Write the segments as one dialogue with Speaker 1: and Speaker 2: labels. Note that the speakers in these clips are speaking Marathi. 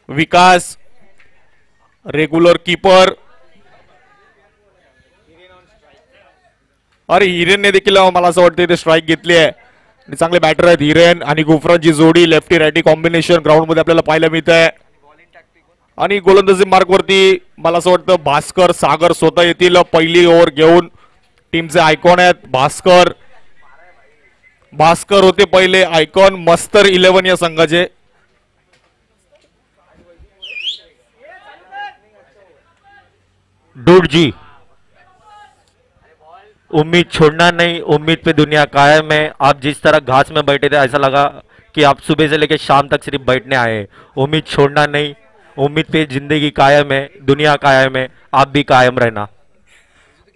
Speaker 1: विकास रेग्युलर कीपर. अरे हिरेनने देखील मला असं वाटतं ते स्ट्राईक घेतली आहे. चांगले बॅटर आहेत हिरेन आणि गुफरांची जोडी. लेफ्टी रायटी कॉम्बिनेशन ग्राउंड मध्ये आपल्याला पाहायला मिळत आहे. आणि गोलंदाजी मार्क वरती मला असं वाटतं भास्कर सागर स्वतः येतील. पहिली ओव्हर घेऊन टीमचे आयकॉन आहेत भास्कर. भास्कर होते पहिले आयकॉन मस्तर 11 या संघाचे.
Speaker 2: डूड जी, उम्मीद छोड़ना नहीं, उम्मीद पे दुनिया कायम है. आप जिस तरह घास में बैठे थे ऐसा लगा कि आप सुबह से लेकर शाम तक सिर्फ बैठने आए. उम्मीद छोड़ना नहीं, उम्मीद पे जिंदगी कायम है, दुनिया कायम है, आप भी कायम रहना.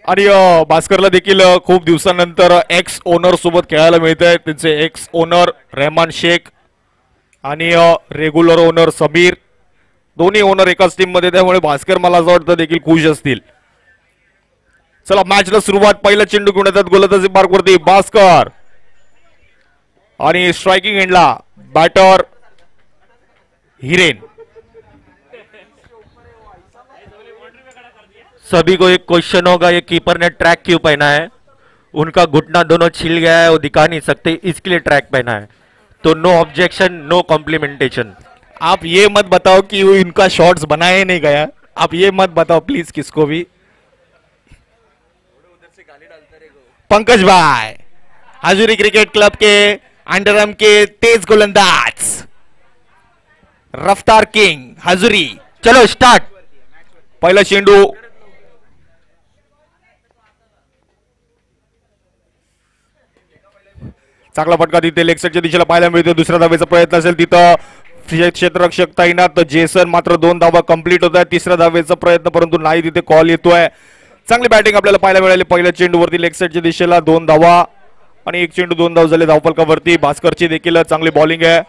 Speaker 1: आणि भास्करला देखील खूप दिवसानंतर एक्स ओनर सोबत खेळायला मिळत आहे. त्यांचे एक्स ओनर रहमान शेख आणि रेग्युलर ओनर समीर, दोन्ही ओनर एकाच टीम मध्ये. त्यामुळे भास्कर मला असं वाटतं देखील खुश असतील. चला मॅचला सुरुवात. पहिला चेंडू घेऊन येतात गोलंदाजी मार्क वरती भास्कर आणि स्ट्रायकिंग एंडला बॅटर हिरेन.
Speaker 2: सभी को एक क्वेश्चन होगा, ये कीपर ने ट्रैक क्यों पहना है? उनका घुटना दोनों छिल गया है, वो दिखा नहीं सकते, इसके लिए ट्रैक पहना है. तो नो ऑब्जेक्शन, नो कॉम्प्लीमेंटेशन.
Speaker 1: आप ये मत बताओ कि वो इनका शॉट्स बनाया नहीं गया. आप ये मत बताओ प्लीज किसको भी. पंकज भाई हजूरी क्रिकेट क्लब के अंडरआर्म के तेज गोलंदाज रफ्तार किंग हजूरी.
Speaker 2: चलो स्टार्ट.
Speaker 1: पहिला चेंडू चांगला फटका तिथे लेग साईडच्या दिशेला पाहायला मिळतो. दुसऱ्या धावेचा प्रयत्न असेल तिथं क्षेत्ररक्षक तैनात. जेसन मात्र 2 धावा कंप्लीट होत आहेत. तिसऱ्या धावेचा प्रयत्न परंतु नाही, तिथे कॉल येतोय. चांगली बॅटिंग आपल्याला पाहायला मिळाली. पहिल्या चेंडूवरती लेग साईडच्या दिशेला 2 धावा आणि एक चेंडू 2 धाव झाले धावफलकावरती. भास्करची देखील चांगली बॉलिंग आहे.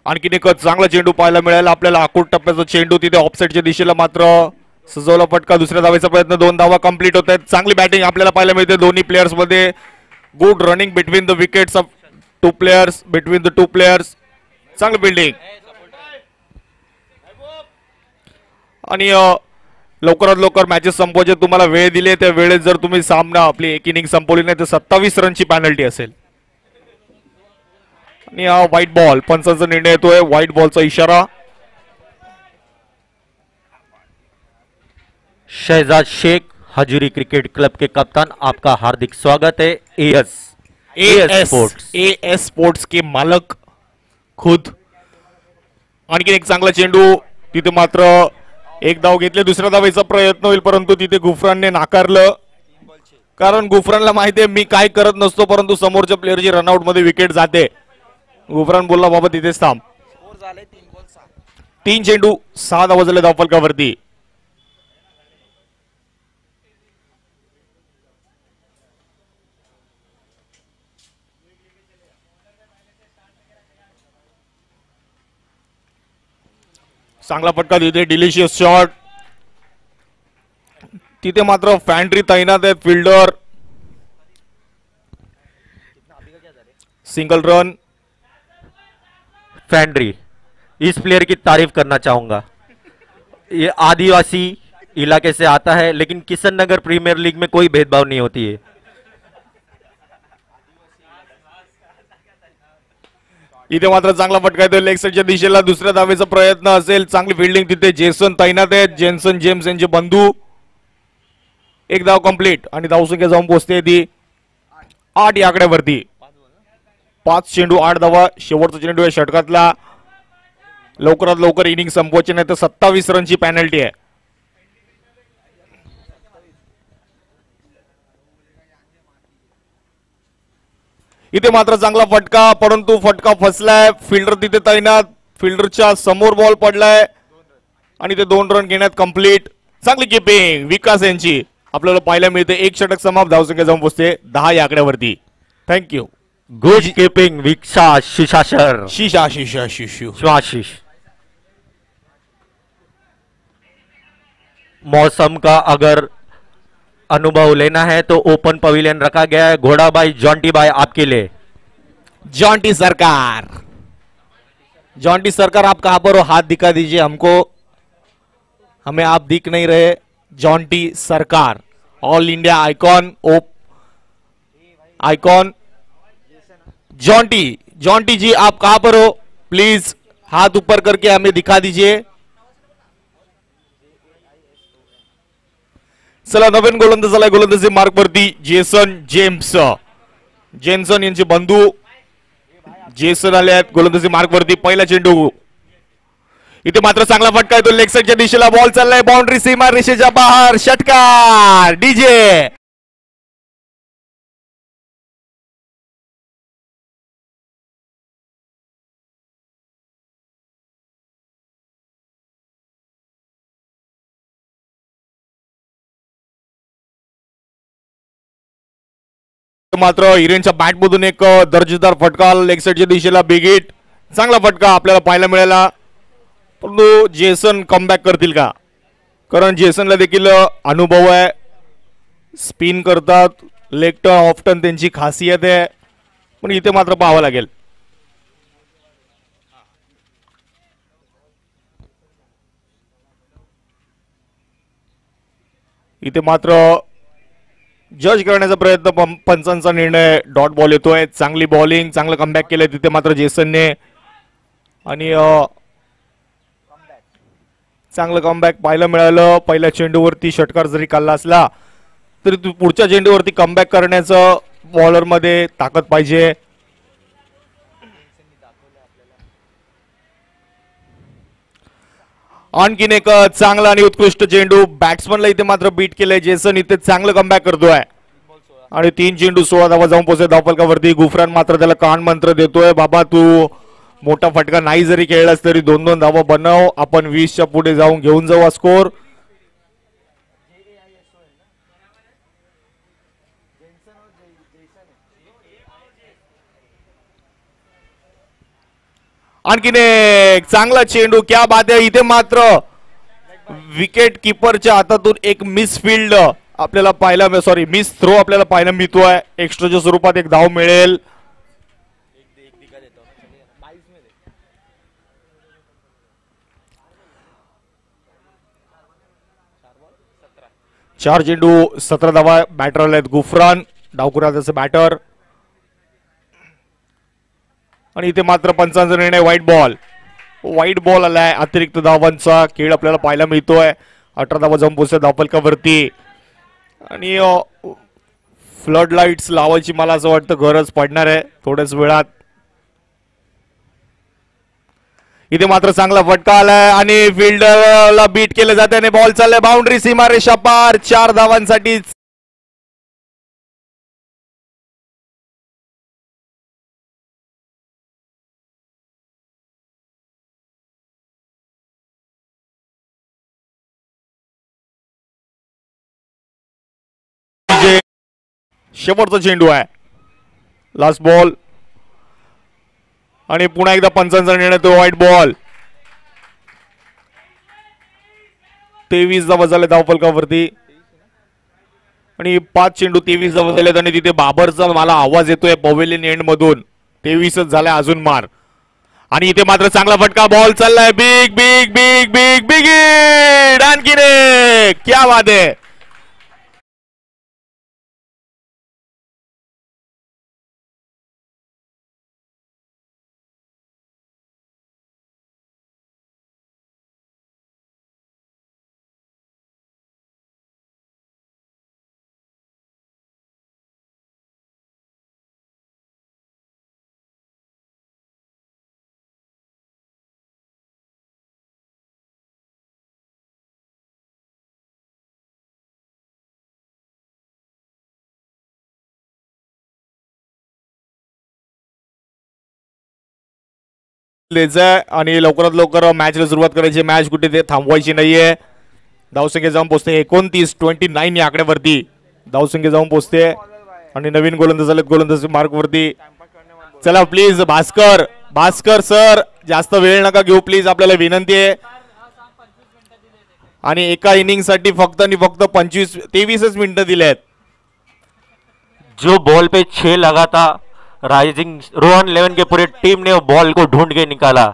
Speaker 1: आणखीन एक चांगला चेंडू पाहायला मिळाला आपल्याला. आखूड टप्प्याचा चेंडू तिथे ऑफसाईडच्या दिशेला मात्र सजवला फटका. दुसऱ्या धावेचा प्रयत्न. 2 धावा कंप्लीट होत आहेत. चांगली बॅटिंग आपल्याला पाहायला मिळते दोन्ही प्लेयर्स मध्ये. Good running between the wickets of two players, between the two players. चांगली बिल्डिंग आणि लवकरात लवकर मॅचेस संपवायचे. तुम्हाला वेळ दिले त्या वेळेत जर तुम्ही सामना आपली एक इनिंग संपवली नाही तर 27 रनची पॅनल्टी असेल. आणि हा व्हाईट बॉल, पंचांचा निर्णय येतोय. व्हाईट बॉलचा इशारा.
Speaker 2: शहजाद शेख, हजूरी क्रिकेट क्लब के कप्तान, आपका हार्दिक स्वागत है.
Speaker 1: एएस स्पोर्ट्स के मालक खुद. आणखी एक चांगला चेंडू तिथे मात्र एक धाव घेतले. दुसऱ्या धावेचा प्रयत्न होईल परंतु तिथे गुफरानने नाकारलं. कारण गुफरानला माहिती आहे मी काय करत नसतो परंतु समोरच्या प्लेअरची रनआउट मध्ये विकेट जाते. गुफरान बोलला बाबा तिथेच थांब. 3 चेंडू 6 धावा झाले धावफलकावरती. चांगला फटका तिथे डिलिशियस शॉट. तिथे मात्र फॅन्ड्री तैनात आहेत. Fielder single run.
Speaker 2: फैंड्री, इस प्लेयर की तारीफ करना चाहूंगा. ये आदिवासी इलाके से आता है लेकिन किशन नगर प्रीमियर लीग में कोई भेदभाव नहीं होती है.
Speaker 1: इथे मात्र चांगला फटका येतो लेग साईडच्या दिशेला. दुसऱ्या धावेचा प्रयत्न असेल. चांगली फिल्डिंग तिथे. जेसन तैनात आहेत. जेन्सन जेम्स यांचे बंधू. एक धाव कंप्लीट आणि धावसंख्या जाऊन पोहोचते ती 8 या आकड्यावरती. 5 चेंडू 8 धावा. शेवटचा चेंडू या षटकातला. लवकरात लवकर इनिंग संपवायची नाही तर 27 रनची पॅनल्टी आहे. इथे मात्र चांगला फटका परंतु फटका फसलाय. फिल्डर तिथे तैनात. फिल्डरच्या समोर बॉल पडलाय आणि ते 2 रन घेण्यात कंप्लीट. चांगली किपिंग विकास यांची आपल्याला पाहायला मिळते. एक षटक समाप्त. धावसंख्या जाऊन पोहोचते 10 या आकड्यावरती. थँक्यू.
Speaker 2: गुड कीपिंग विकास शिशाशर
Speaker 1: शिशा शिशा शिशू
Speaker 2: स्वाशिष. मौसम का अगर अनुभव लेना है तो ओपन पवेलियन रखा गया है। घोड़ा भाई, जॉन्टी भाई, आपके लिए।
Speaker 1: जॉन्टी सरकार, जॉन्टी सरकार आप कहां पर हो? हाथ दिखा दीजिए हमको, हमें आप दिख नहीं रहे। Jonty Sarkar, all India icon, icon Jonty. Jonty ji आप कहां पर हो? प्लीज हाथ ऊपर करके हमें दिखा दीजिए। चला, नवीन गोलंदाज आलाय गोलंदाजी मार्क वरती जेसन जेम्स, जेन्सन यांचे बंधू जेसन आले आहेत गोलंदाजी मार्क वरती। पहिला चेंडू इथे मात्र चांगला फटका येतो लेग साईडच्या दिशेला, बॉल चाललाय बाउंड्री सीमा रेषेच्या बाहेर, षटकार डीजे। मात्र हिरेनच्या बॅट मधून एक दर्जेदार फटका लेग साईडच्या दिशेला, बिग हिट, चांगला फटका आपल्याला पाहायला मिळाला। परंतु जेसन कमबॅक करतील का? कारण जेसनला देखील अनुभव आहे, स्पिन करतात, लेग टर्न ऑफ टर्न त्यांची खासियत आहे, पण इथे मात्र पाहावं लागेल। इथे मात्र जज करण्याचा प्रयत्न, पंचांचा निर्णय, डॉट बॉल येतोय। चांगली बॉलिंग, चांगलं कमबॅक केलंय तिथे मात्र जेसनने, आणि चांगलं कमबॅक पाहायला मिळालं। पहिल्या चेंडूवरती षटकार जरी काढला असला तरी पुढच्या चेंडूवरती कमबॅक करण्याचं बॉलर मध्ये ताकद पाहिजे। आणखीन एक चांगला आणि उत्कृष्ट चेंडू, बॅट्समनला इथे मात्र बीट केलंय जेसन, इथे चांगलं कमबॅक करतोय आणि 3 चेंडू 16 धावा जाऊन पोहोचले धावफलकावरती। गुफरान मात्र त्याला कान मंत्र देतोय, बाबा तू मोठा फटका नाही जरी खेळलास तरी 2-2 धावा बनव, आपण 20च्या पुढे जाऊन घेऊन जाऊ स्कोर। आणखीन एक चांगला चेंडू, क्या बात आहे। इथे मात्र विकेट किपरच्या हातातून एक मिस फील्ड आपल्याला पाहायला, सॉरी मिस थ्रो आपल्याला पाहायला मिळतोय। एक्स्ट्राच्या स्वरूपात एक धाव मिळेल। चार चेंडू 17 धावा बॅटर आहेत गुफरान, डावकुराचे बॅटर, आणि इथे मात्र पंचांचा निर्णय व्हाईट बॉल, व्हाईट बॉल आलाय। अतिरिक्त धावांचा खेळ आपल्याला पाहायला मिळतोय। 18 धावा जाऊन पोहोचल्या धावफलकावरती, आणि फ्लड लाईट्स लावायची मला असं वाटतं गरज पडणार आहे थोड्याच वेळात। इथे मात्र चांगला फटका आलाय आणि फिल्डरला बीट केलं जाते आणि बॉल चाललाय बाउंड्री सीमारेषा पार, 4 धावांसाठी। शेवटचा चेंडू आहे, लास्ट बॉल, आणि पुन्हा एकदा पंचांचा निर्णय तो व्हाईट बॉल। 23 धावा झाले धावफलकावरती, आणि 5 चेंडू 23 धावा झालेत, आणि तिथे बाबरचा मला आवाज येतोय पवेलियन एंड मधून, 23च झालाय अजून मार, आणि इथे मात्र चांगला फटका, बॉल चाललाय big big big big big hit, आणखीन एक, क्या बात आहे। आणि लवकरात लवकर मॅचला सुरुवात करायची, मॅच कुठे ते थांबवायची नाहीये। धावसंख्या जाऊन पोहोचते 29-29 या आकड्यावरती धावसंख्या जाऊन पोहोचते, आणि नवीन गोलंदाज आलेत गोलंदाजी मार्क वरती। चला प्लीज भास्कर, भास्कर सर जास्त वेळ नका घेऊ प्लीज, आपल्याला विनंती आहे। आणि एका इनिंग साठी फक्त आणि फक्त 23 मिनिटं दिले आहेत.
Speaker 2: जो बॉल पे 6 लगा था, राइजिंग रोहन 11 के पूरे टीम ने वो बॉल को ढूंढ के निकाला.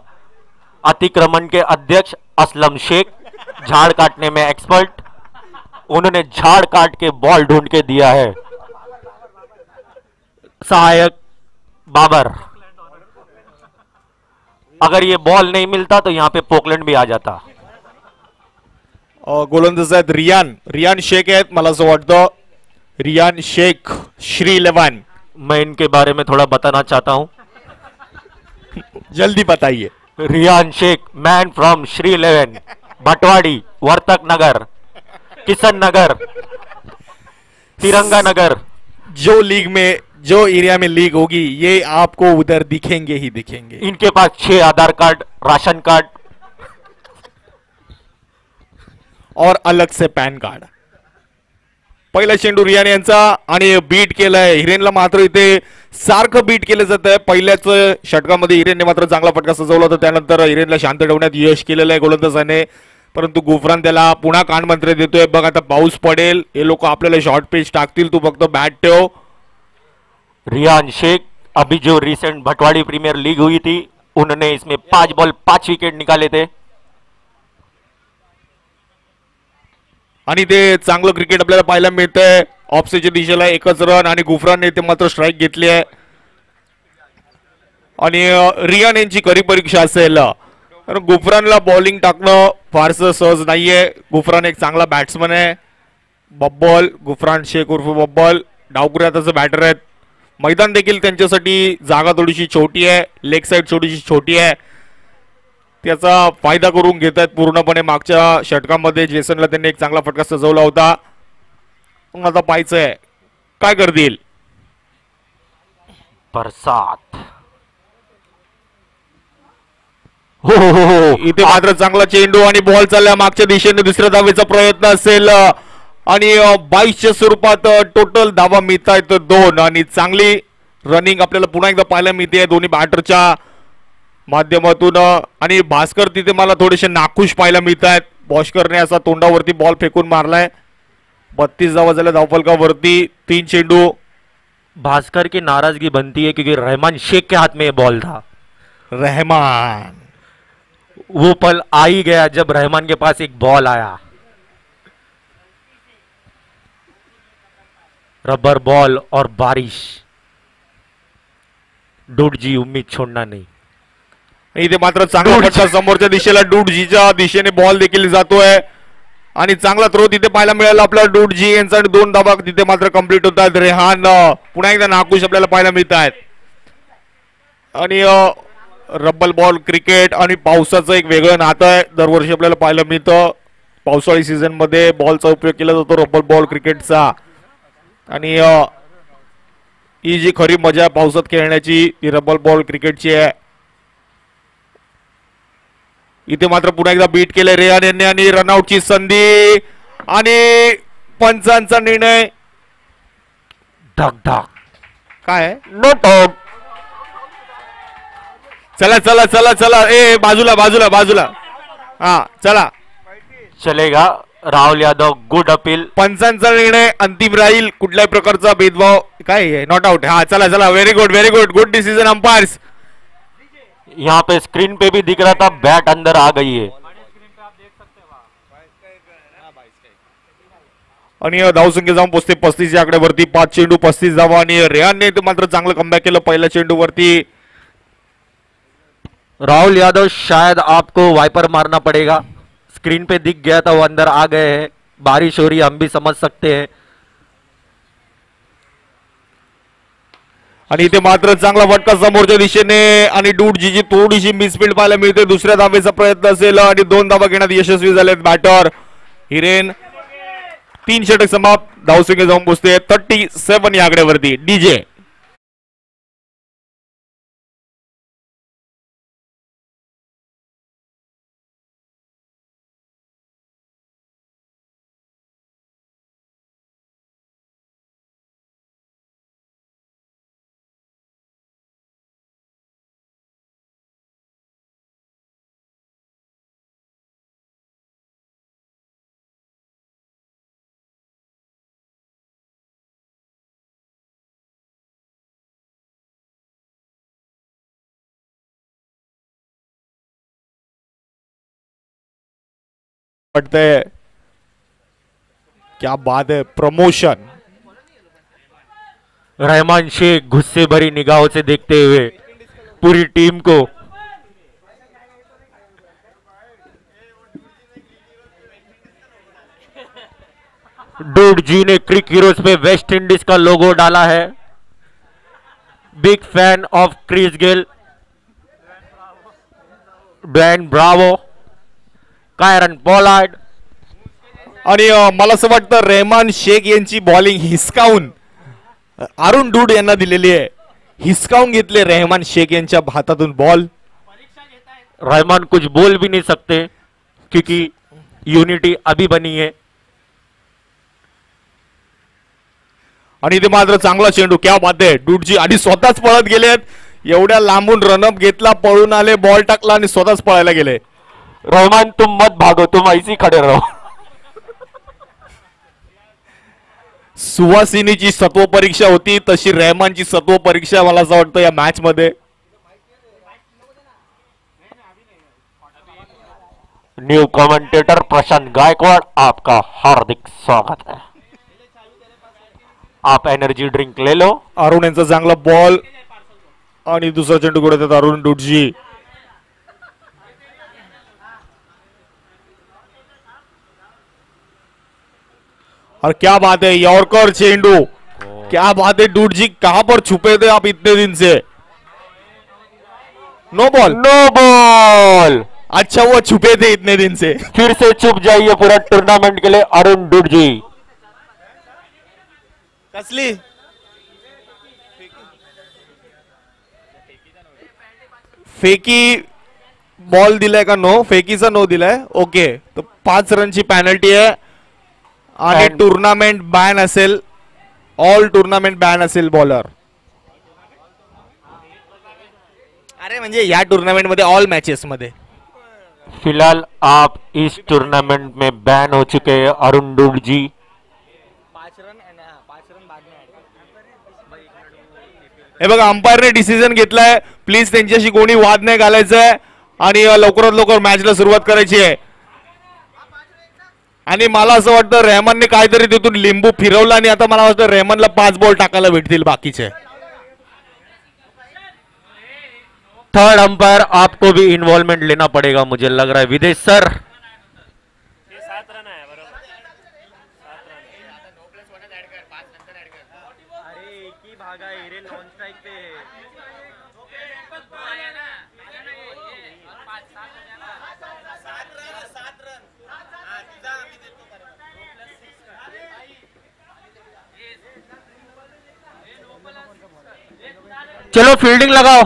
Speaker 2: अतिक्रमण के अध्यक्ष असलम शेख, झाड़ काटने में एक्सपर्ट, उन्होंने झाड़ काट के बॉल ढूंढ के दिया है. सहायक बाबर, अगर ये बॉल नहीं मिलता तो यहां पे पोकलैंड भी आ जाता.
Speaker 1: गोलंदाज आहेत रियान शेख आहेत, मला असं वाटतं रियान शेख श्री 11.
Speaker 2: मैं इनके बारे में थोड़ा बताना चाहता हूं.
Speaker 1: जल्दी बताइए.
Speaker 2: रियान शेख, मैन फ्रॉम श्री 11, भटवाड़ी, वर्तक नगर, किशन नगर, तिरंगा नगर.
Speaker 1: जो लीग में जो एरिया में लीग होगी ये आपको उधर दिखेंगे ही दिखेंगे.
Speaker 2: इनके पास 6 आधार कार्ड, राशन कार्ड
Speaker 1: और अलग से पॅन कार्ड. पहिला चेंडू रियान यांचा आणि बीट केलाय हिरेनला. मात्र इथे सारखं बीट केलं जात आहे. पहिल्याच षटकामध्ये हिरेनने मात्र चांगला फटका सजवला होता. त्यानंतर हिरेनला शांत ठेवण्यात यश केलेलं आहे गोलंदाजाने. परंतु गुफरान त्याला पुन्हा कानमंत्र देतोय. बघ आता पाऊस पडेल, हे लोक आपल्याला शॉर्ट पिच टाकतील, तू फक्त बॅट ठेव.
Speaker 2: रियान शेख, अभी जो रिसेंट भटवाड़ी प्रीमियर लीग हुई थी, उन्होंने इसमें 5 बॉल 5 विकेट निकाले थे.
Speaker 1: आणि ते चांगलं क्रिकेट आपल्याला पाहायला मिळतंय. ऑफसेच्या दिशेला एकच रन आणि गुफरानने ते मात्र स्ट्राईक घेतली आहे. आणि रियान यांची खरी परीक्षा असेल, कारण गुफरानला बॉलिंग टाकणं फारसं सहज नाहीये. गुफरान एक चांगला बॅट्समन आहे. बब्बल, गुफरान शेख उर्फ बब्बल डावकुऱ्याचं बॅटर आहेत. मैदान देखील त्यांच्यासाठी जागा थोडीशी छोटी आहे, लेग साईड थोडीशी छोटी आहे. त्याचा फायदा करून घेत आहेत पूर्णपणे. मागच्या षटकामध्ये जेसनला त्यांनी एक चांगला फटका सजवला होता. मग आता पाहायचंय काय करतील.
Speaker 2: बरसात हो.
Speaker 1: इथे मात्र चांगला चेंडू आणि बॉल चालला मागच्या दिशेने. दुसऱ्या धावेचा प्रयत्न असेल आणि 22च्या स्वरूपात टोटल धावा मिळत आहेत 2. आणि चांगली रनिंग आपल्याला पुन्हा एकदा पाहायला मिळते दोन्ही बॅटरच्या माध्यमातून. आणि भास्कर तिथे मला थोडेसे नाखुश पाहायला मिळत आहेत. बॉस्करने असा तोंडावरती बॉल फेकून मारलाय. 32 धावा झाल्या धावफलकावरती, 3 चेंडू.
Speaker 2: भास्कर की नाराजगी बनती है क्योंकि रहमान शेख के हाथ में ये बॉल था.
Speaker 1: रहमान,
Speaker 2: वो पल आ ही गया जब रहमान के पास एक बॉल आया. रबर बॉल और बारिश, डूड जी उम्मीद छोड़ना नहीं.
Speaker 1: इथे मात्र चांगला फटका समोरच्या दिशेला डूडजीच्या दिशेने बॉल देखील जातोय. आणि चांगला थ्रो तिथे पाहायला मिळाला आपला डूडजी यांचा. 2 धावा तिथे मात्र कंप्लीट होतात. रेहान पुन्हा एकदा नाखुश आपल्याला पाहायला मिळत आहेत. आणि रब्बल बॉल क्रिकेट आणि पावसाचं एक वेगळं नातं आहे. दरवर्षी आपल्याला पाहायला मिळतं पावसाळी सीझन मध्ये बॉलचा उपयोग केला जातो रब्बल बॉल क्रिकेटचा. आणि ही जी खरी मजा आहे पावसात खेळण्याची ती रब्बल बॉल क्रिकेटची आहे. इथे मात्र पुन्हा एकदा बीट केलंय रेहान यांनी आणि रनआउटची संधी आणि पंचांचा निर्णय.
Speaker 2: धक धक
Speaker 1: काय
Speaker 2: नॉट आउट.
Speaker 1: चला चला चला चला, ए बाजूला बाजूला बाजूला, हा चला.
Speaker 2: चलेगा. Rahul Yadav, good appeal.
Speaker 1: पंचांचा निर्णय अंतिम राहील. कुठल्याही प्रकारचा भेदभाव काय नॉट आउट. हा चला चला, very good very good, good decision umpires.
Speaker 2: यहाँ पे स्क्रीन पे भी दिख रहा था बैट अंदर आ गई है.
Speaker 1: आणि धावसंख्या जाऊन पोचते 35 या आकड्यावरती. 5 चेंडू 35 धावा. आणि रेहानने मात्र चांगलं कमबॅक केलं पहिल्या चेंडूवरती.
Speaker 2: राहुल यादव, शायद आपको वाइपर मारना पड़ेगा. स्क्रीन पे दिख गया था वो अंदर आ गए हैं. बारिश हो रही है, हम भी समझ सकते हैं.
Speaker 1: आणि इथे मात्र चांगला फटका समोरच्या दिशेने आणि डूडजीची थोडीशी मिसफील्ड पाहायला मिळते. दुसऱ्या धावेचा प्रयत्न असेल आणि 2 धावा घेण्यात यशस्वी झालेत बॅटर हिरेन. 3 षटक समाप्त. धावसंख्या जाऊन पोचते 37 या आकड्यावरती. डीजे वाटतंय क्या बात है, प्रमोशन.
Speaker 2: रहमान शेख गुस्से भरी निगाहों से देखते हुए पूरी टीम को. डूड जी ने क्रिक हीरोज पे वेस्ट इंडीज का लोगो डाला है. Big fan of Chris Gayle, Dwayne Bravo, Kieron Pollard.
Speaker 1: आणि मला असं वाटतं रहमान शेख यांची बॉलिंग हिसकावून अरुण डूड यांना दिलेली आहे. हिसकावून घेतले रहमान शेख यांच्या हातातून बॉल.
Speaker 2: रहमान कुछ बोल भी नहीं सकते क्योंकि यूनिटी अभी बनी है.
Speaker 1: आणि ते मात्र चांगला चेंडू, क्या बात आहे. डूडजी आणि स्वतःच पळत गेलेत. एवढ्या लांबून रनअप घेतला, पळून आले, बॉल टाकला आणि स्वतःच पळायला गेले.
Speaker 2: रहमान तुम मत भागो, तुम ऐसी खड़े रहो.
Speaker 1: सुवासिनीची सत्व परीक्षा होती तशी रहमानची सत्व परीक्षा मला असं वाटतं या मॅच मध्ये.
Speaker 2: न्यू कमेंटेटर प्रशांत गायकवाड़, आपका हार्दिक स्वागत है. आप एनर्जी ड्रिंक ले लो.
Speaker 1: अरुण यांचा चांगला बॉल आणि दुसरा चेंडू कडे अरुण डूडजी. और क्या बात है, यॉर्कर चेंडू, क्या बात है. डूडजी कहां पर छुपे थे आप इतने दिन से. No ball,
Speaker 2: no ball.
Speaker 1: अच्छा वो छुपे थे इतने दिन से.
Speaker 2: फिर से चुप जाइए पूरा टूर्नामेंट के लिए अरुण डूड जी.
Speaker 1: कसली फेकी बॉल दिलाय का. नो, फेकीचा नो दिलाय. ओके, तो 5 रनची पॅनल्टी आहे आणि टुर्नामेंट बॅन असेल. ऑल टुर्नामेंट बॅन असेल बॉलर. अरे म्हणजे या टुर्नामेंट मध्ये ऑल मॅचेस मध्ये.
Speaker 2: फिलहाल आप इस टूर्नामेंट में बैन हो चुके हैं अरुण डूड जी.
Speaker 1: हे बघा, अंपायरने डिसिजन घेतलाय. प्लीज त्यांच्याशी कोणी वाद नाही घालायचाय आणि लवकरात लवकर मॅचला सुरुवात करायची आहे. आणि मला असं वाटतं रहमानने काहीतरी तिथून लिंबू फिरवला आणि आता मला वाटतं रहमानला 5 बॉल टाकायला भेटतील बाकीचे.
Speaker 2: थर्ड अंपायर आपको भी इन्वॉल्वमेंट लेना पड़ेगा मुझे लग रहा है विदेश सर. चलो फील्डिंग लगाओ,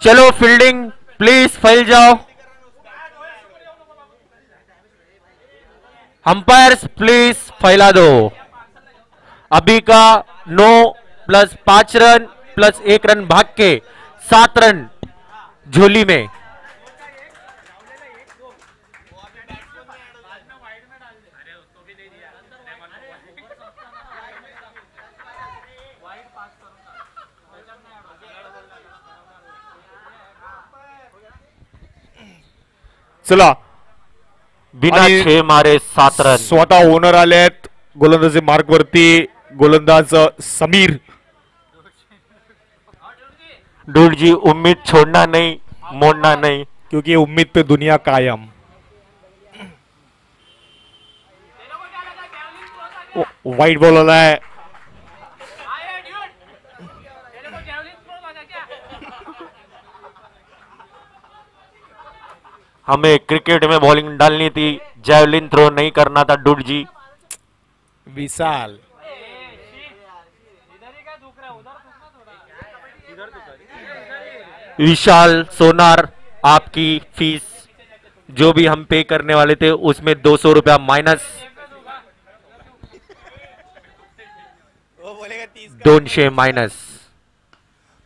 Speaker 2: चलो फील्डिंग प्लीज फैल जाओ. अंपायर्स प्लीज फैला दो. अभी का 9 प्लस 5 रन प्लस 1 रन भाग के 7 रन झोली में.
Speaker 1: चला,
Speaker 2: बिना
Speaker 1: आणि
Speaker 2: 6 मारे 7 रन.
Speaker 1: स्वतः ओनर आलेत गोलंदाजी मार्ग वरती. गोलंदाज समीर.
Speaker 2: डूड जी उम्मीद छोड़ना नहीं, मोड़ना नहीं.
Speaker 1: क्योंकि उम्मीद पे दुनिया कायम. वाईट बॉल आलाय.
Speaker 2: हमें क्रिकेट में बॉलिंग डालनी थी, जैवलिन थ्रो नहीं करना था डूड जी.
Speaker 1: विशाल,
Speaker 2: विशाल सोनार, आपकी फीस जो भी हम पे करने वाले थे उसमें 200 रुपया माइनस. 200 माइनस.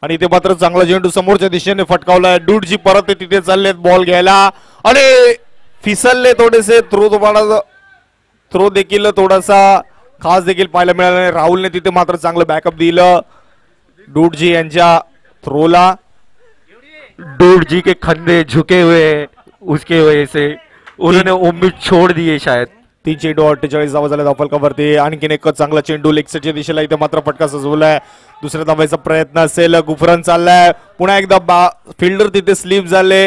Speaker 1: आणि इथे मात्र चांगला चेंडू समोरच्या दिशेने फटकावलाय. डूडजी परत तिथे चाललेत बॉल घ्यायला आणि फिसलले थोडेसे. थ्रो देखील थोडासा खास देखील पाहायला मिळाला नाही. राहुलने तिथे मात्र चांगलं बॅकअप दिलं डूडजी यांच्या थ्रोला.
Speaker 2: डूड जी के खंधे झुके हुए उसके वजह से उन्होंने उम्मीद छोड़ दी है शायद.
Speaker 1: 3 चेंडू 48 धावा झाल्या धावफलकावरती. आणखीन एक चांगला चेंडू लेग साईडच्या दिशेला इथे मात्र फटका सजवलाय. दुसऱ्या धावायचा प्रयत्न असेल. गुफरन चाललाय. पुन्हा एकदा फिल्डर तिथे स्लिप झाले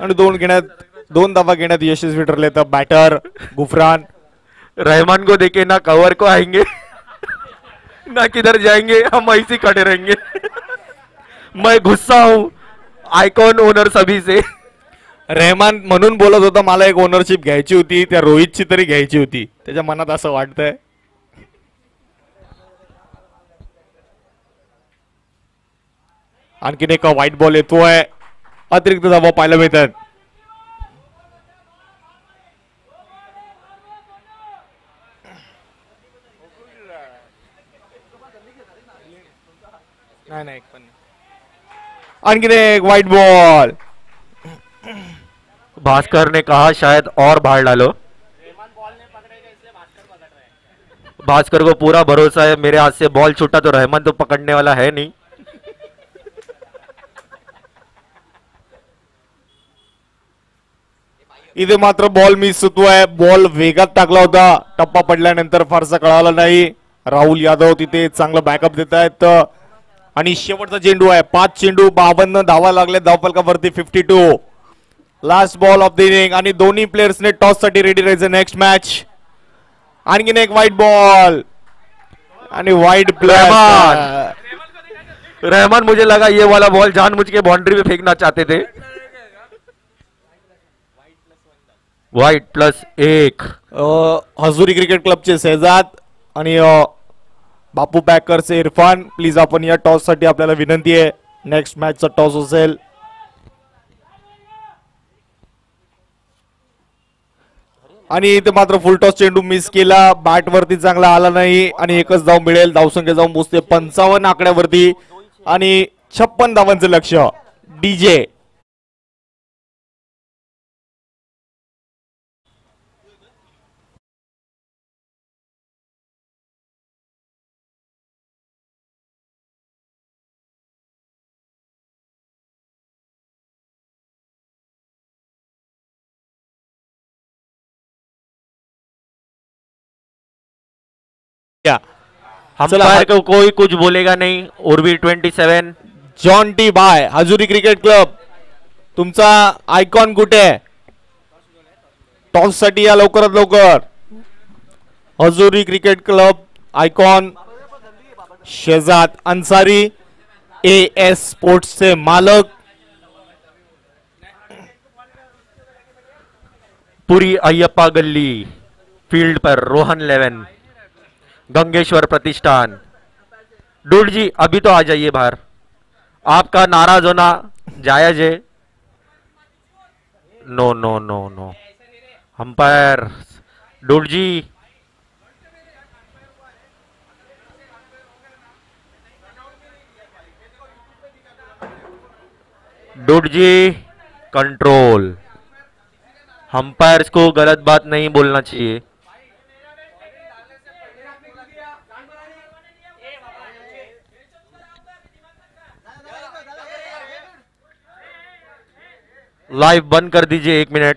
Speaker 1: आणि 2 धावा घेण्यात यशस्वी ठरले तर बॅटर गुफरान.
Speaker 2: रहमान को देखे ना कवर को आएंगे ना किधर जाएंगे, हम ऐसे खड़े रहेंगे. मैं गुस्सा हूं आयकॉन ओनर सभी से.
Speaker 1: रहमान म्हणून बोलत होता मला एक ओनरशिप घ्यायची होती, त्या रोहितची तरी घ्यायची होती. त्याच्या मनात असं वाटतंय. आणखीन एक व्हाईट बॉल येतोय. अतिरिक्त धावा पाहायला मिळतात. नाही आणखीन एक व्हाईट बॉल.
Speaker 2: भास्कर ने कहा शायद और बाहर डालो. भास्कर को पूरा भरोसा है मेरे हाथ से बॉल छूटा तो रहमान तो पकड़ने वाला है नहीं.
Speaker 1: इथे मात्र बॉल मिस होतोय. बॉल वेगात टाकला होता. टप्पा पडल्यानंतर फारसा कळाला नाही. राहुल यादव तिथे चांगलं बॅकअप देत आहेत. आणि शेवटचा चेंडू आहे. 5 चेंडू 52 धावा लागले धावफलकावरती. 52 last ball of the inning आणि दोन्ही प्लेयर्सने टॉस साठी रेडी राहायचं. Next match. आणखीन एक व्हाईट बॉल आणि व्हाईट प्लेयर.
Speaker 2: रहमान मुझे लगा ये वाला बॉल जानबूझ के बाउंड्री में फेंकना चाहते थे. व्हाईट +1.
Speaker 1: हजूरी क्रिकेट क्लबचे शहजाद आणि बापू पॅकरचे इरफान. प्लीज आपण या टॉस साठी आपल्याला विनंती आहे. नेक्स्ट मॅचचा टॉस असेल. आणि इथे मात्र फुल टॉस चेंडू मिस केला. बॅट वरती चांगला आला नाही आणि एकच धाव मिळेल. धावसंख्या जाऊन पोहोचते 55 आकड्यावरती आणि 56 धावांचं लक्ष. डीजे क्या
Speaker 2: अंपायर को कोई कुछ बोलेगा नहीं. Urvi 27.
Speaker 1: Jonty by Hazuri cricket club. तुमचा आयकॉन कुठे आहे? टॉस साठी या लवकरात लवकर. Hazuri cricket club icon Shahzad Ansari AS स्पोर्ट्सचे मालक.
Speaker 2: पूरी अय्यप्पा गली फील्ड पर रोहन 11 गंगेश्वर प्रतिष्ठान. डूड जी अभी तो आ जाइए बाहर. आपका नाराज होना जायज है. No no no no. Umpire dude ji. Dude ji control. Umpires को गलत बात नहीं बोलना चाहिए. लाइव बंद कर दीजिए 1 मिनट.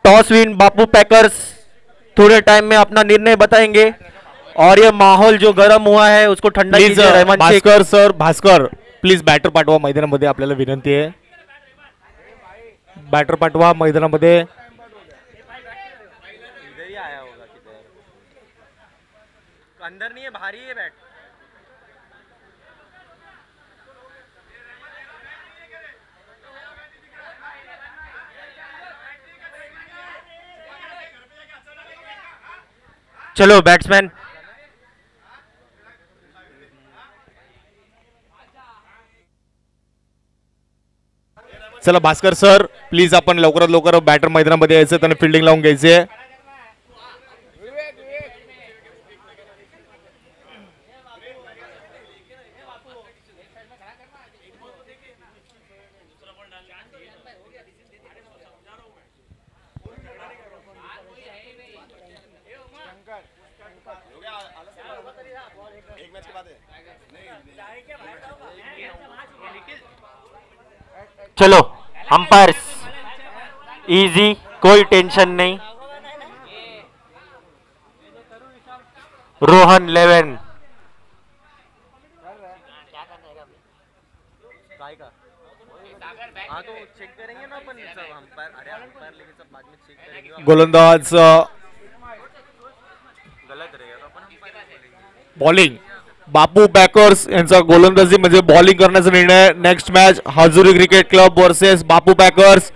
Speaker 2: टॉस विन बापू पैकर्स थोड़े टाइम में अपना निर्णय बताएंगे और ये माहौल जो गर्म हुआ है उसको ठंडा
Speaker 1: प्लीज
Speaker 2: कीजिए। Rahman Sheikh
Speaker 1: Bhaskar sir, Bhaskar please batter पाठवा मैदानामध्ये, आपल्याला विनंती आहे, बॅटर पाठवा मैदानामध्ये.
Speaker 2: अंदर नहीं है, भारी है बैट. चलो बैट्समैन.
Speaker 1: चला भास्कर सर प्लीज आपण लवकरात लवकर बॅटर मैदानामध्ये यायचं, त्यांना फिल्डिंग लावून घ्यायचे.
Speaker 2: चलो अंपायर्स इजी, कोई टेंशन नहीं. रोहन 11
Speaker 1: गोलंदाज बॉलिंग बापू पॅकर्स यांचा गोलंदाजी म्हणजे बॉलिंग करण्याचा निर्णय. Next match Hazuri cricket club versus Bapu Packers.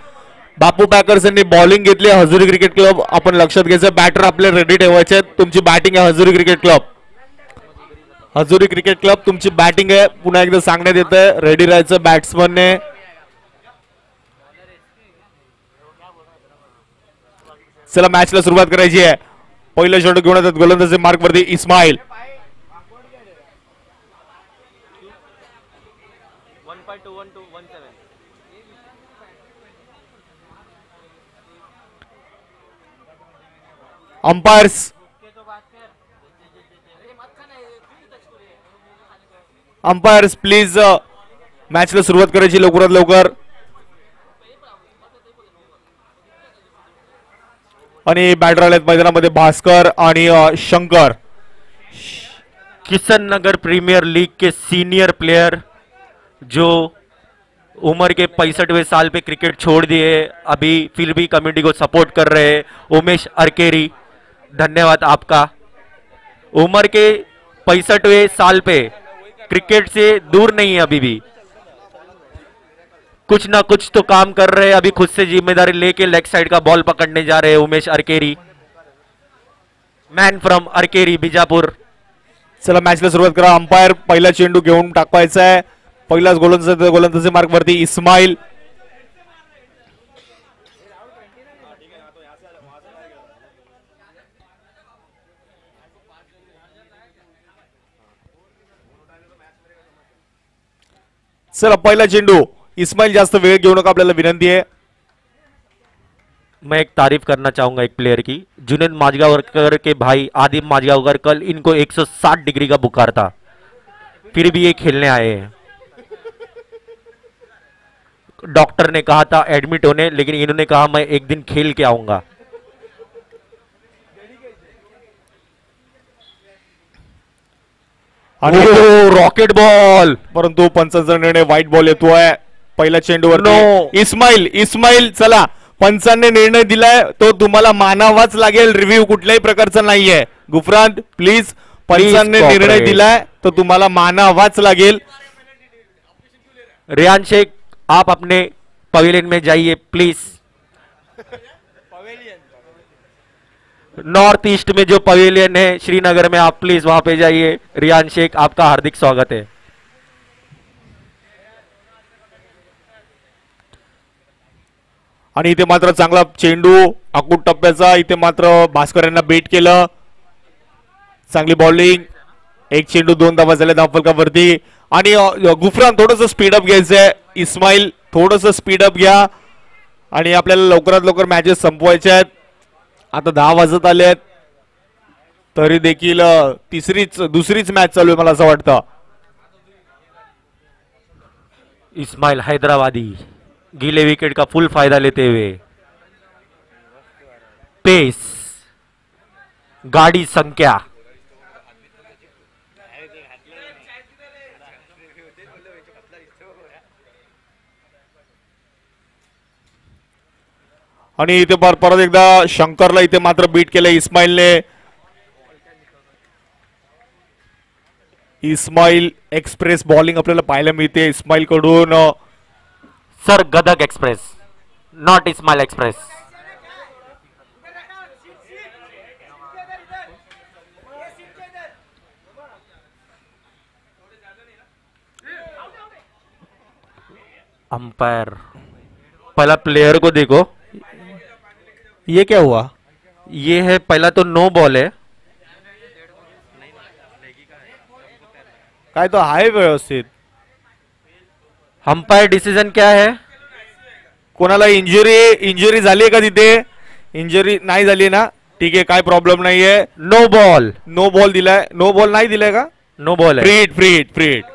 Speaker 1: Bapu Packers यांनी बॉलिंग घेतली, हजुरी क्रिकेट क्लब आपण लक्षात घ्यायचं. बॅटर आपले रेडी ठेवायचे. तुमची बॅटिंग आहे हजुरी क्रिकेट क्लब, हजुरी क्रिकेट क्लब तुमची बॅटिंग आहे. पुन्हा एकदा सांगण्यात येतंय रेडी राहायचं बॅट्समनने. चला मॅचला सुरुवात करायची आहे. पहिलं षटक घेऊन येतात गोलंदाजी मार्क वरती इस्माईल. अंपायर्स अंपायर्स प्लीज मॅचला सुरुवात करायची लवकरात लवकर. आणि बॅटर आलेत मैदानामध्ये भास्कर आणि शंकर.
Speaker 2: किशन नगर प्रीमियर लीग के सीनियर प्लेयर जो उम्र के 65वें साल पे क्रिकेट छोड़ दिए, अभी फिर भी कम्युनिटी को सपोर्ट कर रहे हैं, उमेश अरकेरी, धन्यवाद आपका. उम्र के 65वें साल पे क्रिकेट से दूर नहीं है, अभी भी कुछ ना कुछ तो काम कर रहे हैं. अभी खुद से जिम्मेदारी लेके लेग साइड का बॉल पकड़ने जा रहे हैं उमेश अरकेरी, मैन फ्रॉम अरकेरी बिजापूर.
Speaker 1: चला मॅचला सुरुवात करा. अंपायर पहिला चेंडू घेऊन टाकवायचा आहे. पहिलाच गोलंदाजी मार्क वरती इस्माईल. चला पहिला चेंडू इस्माईल, जास्त वेळ घेऊ नका, आपल्याला विनंती आहे.
Speaker 2: मैं एक तारीफ करना चाहूंगा एक प्लेयर की. जुनेद माजगावकर के भाई आदिम माजगावकर, कल इनको 160 डिग्री का बुखार था, फिर भी ये खेलने आए हैं. डॉक्टर ने कहा था एडमिट होने, लेकिन इन्होंने कहा मैं एक दिन खेल के आऊंगा.
Speaker 1: आणि
Speaker 2: रॉकेट बॉल,
Speaker 1: परंतु पंचांचा निर्णय वाईट बॉल येतोय. पहिल्या चेंडूवर
Speaker 2: No.
Speaker 1: इस्माईल चला पंचांनी निर्णय दिलाय तो तुम्हाला मानावाच लागेल. रिव्ह्यू कुठल्याही प्रकारचा नाहीये. गुफरान प्लीज, पंचांनी निर्णय
Speaker 2: cooperate.
Speaker 1: दिलाय तो तुम्हाला मानावाच लागेल.
Speaker 2: रियान शेख आप अपने पवेलियन में जाइए प्लीज. नॉर्थ ईस्ट में जो पवेलियन है श्रीनगर में, आप प्लीज वहां पे जाइए. रियान शेख आपका हार्दिक स्वागत है.
Speaker 1: आणि इथे मात्र चांगला चेंडू अकूट टप्प्याचा, इथे मात्र भास्कर यांना बेट केलं. चांगली बॉलिंग, एक चेंडू 2 धावा झाल्या धावफलकावरती. आणि गुफरान थोडस स्पीडअप घ्यायचंय. इस्माईल थोडस स्पीडअप घ्या आणि आपल्याला लवकरात लवकर मॅचेस संपवायचे आहेत. आता 10 वाजत आले आहेत, तरी देखील दुसरीच मॅच चालू आहे मला असं वाटतं.
Speaker 2: इस्माइल हैदराबादी गीले विकेट का फुल फायदा लेते हुए पेस, गाड़ी संख्या।
Speaker 1: आणि इथे परत एकदा शंकरला इथे मात्र बीट केलं इस्माइलने. इस्माइल एक्सप्रेस बॉलिंग आपल्याला पाहायला मिळते इस्माइल कडून.
Speaker 2: Sir Gadag express, not Ismail express. Umpire, पहला प्लेयर को देखो.
Speaker 1: ये क्या हुआ?
Speaker 2: ये है पहला तो नो बॉल है.
Speaker 1: काय तो आहे व्यवस्थित.
Speaker 2: अंपायर डिसिजन क्या है?
Speaker 1: कोणाला इंजुरी झाली आहे का तिथे? इंजुरी नाही झाली ना, ठीक आहे, काय प्रॉब्लेम नाहीये.
Speaker 2: No ball.
Speaker 1: नो बॉल दिलाय. नो बॉल नाही दिलाय का?
Speaker 2: नो बॉल है.
Speaker 1: Free hit free hit free hit,